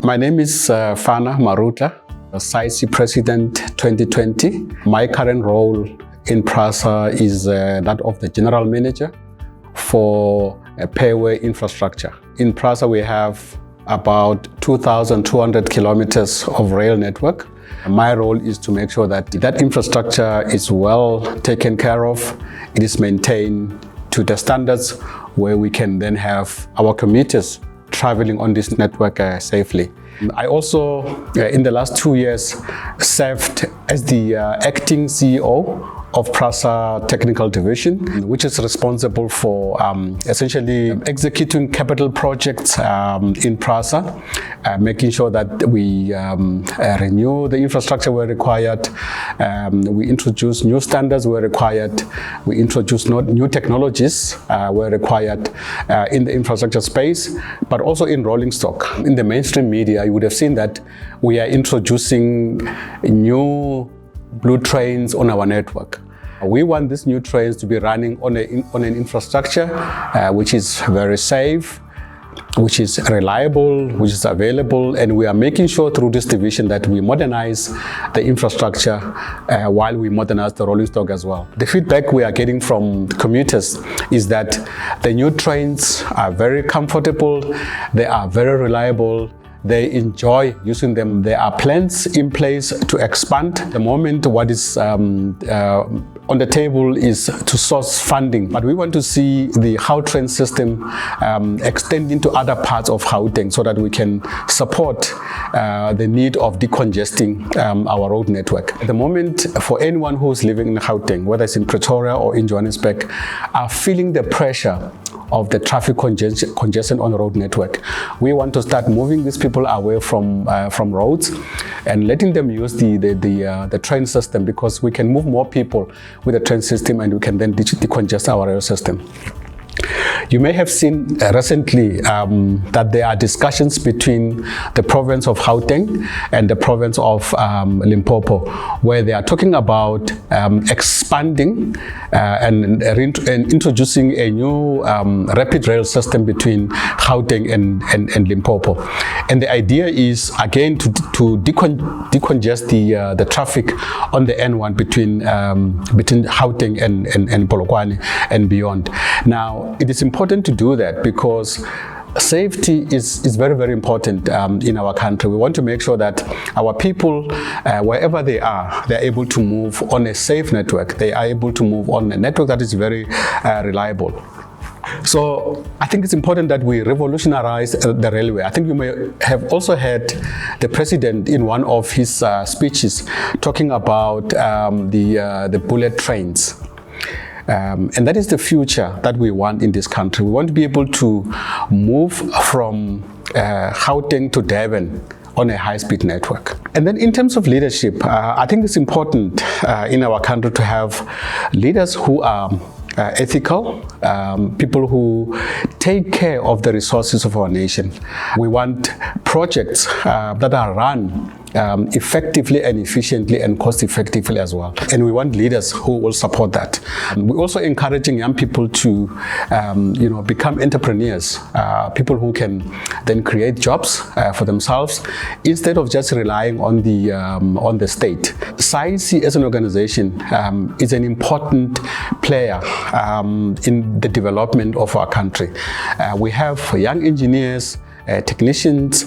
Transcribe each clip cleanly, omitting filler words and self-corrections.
My name is Fana Marutla, SAICE President 2020. My current role in PRASA is that of the General Manager for Pairway Infrastructure. In PRASA, we have about 2,200 kilometers of rail network. My role is to make sure that that infrastructure is well taken care of, it is maintained to the standards where we can then have our commuters traveling on this network safely. I also, in the last 2 years, served as the acting CEO of PRASA Technical Division, which is responsible for essentially executing capital projects in PRASA, making sure that we renew the infrastructure where required, we introduce new standards where required, we introduce new technologies where required in the infrastructure space, but also in rolling stock. In the mainstream media, you would have seen that we are introducing new blue trains on our network. We want these new trains to be running on an infrastructure which is very safe, which is reliable, which is available, and we are making sure through this division that we modernize the infrastructure while we modernize the rolling stock as well. The feedback we are getting from commuters is that the new trains are very comfortable, they are very reliable, they enjoy using them. There are plans in place to expand. At the moment, what is on the table is to source funding, but we want to see the Gautrain system extend into other parts of Gauteng so that we can support the need of decongesting our road network. At the moment, for anyone who's living in Gauteng, whether it's in Pretoria or in Johannesburg, are feeling the pressure of the traffic congestion on the road network. We want to start moving these people away from roads and letting them use the train system, because we can move more people with the train system and we can then decongest our rail system. You may have seen recently that there are discussions between the province of Gauteng and the province of Limpopo, where they are talking about expanding and introducing a new rapid rail system between Gauteng and Limpopo. And the idea is, again, to decongest the traffic on the N1 between Gauteng and Polokwane and beyond. Now, it is important to do that because safety is very, very important in our country. We want to make sure that our people, wherever they are, they're able to move on a safe network. They are able to move on a network that is very reliable. So I think it's important that we revolutionize the railway. I think you may have also heard the president in one of his speeches talking about the bullet trains. And that is the future that we want in this country. We want to be able to move from Gauteng to Durban on a high-speed network. And then in terms of leadership, I think it's important in our country to have leaders who are ethical, people who take care of the resources of our nation. We want projects that are run effectively and efficiently and cost effectively as well. And we want leaders who will support that. We're also encouraging young people to become entrepreneurs, people who can then create jobs for themselves instead of just relying on the state. SAICE as an organization is an important player in the development of our country. We have young engineers, technicians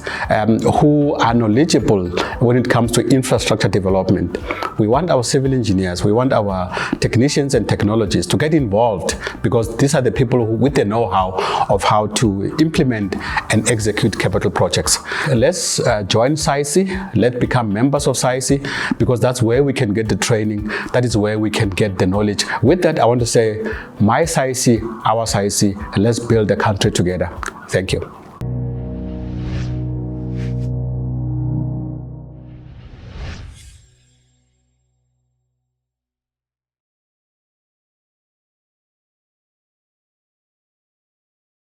who are knowledgeable when it comes to infrastructure development. We want our civil engineers, we want our technicians and technologists to get involved, because these are the people who, with the know-how of how to implement and execute capital projects. Let's join SAICE, let's become members of SAICE, because that's where we can get the training, that is where we can get the knowledge. With that, I want to say, my SAICE, our SAICE, let's build the country together. Thank you.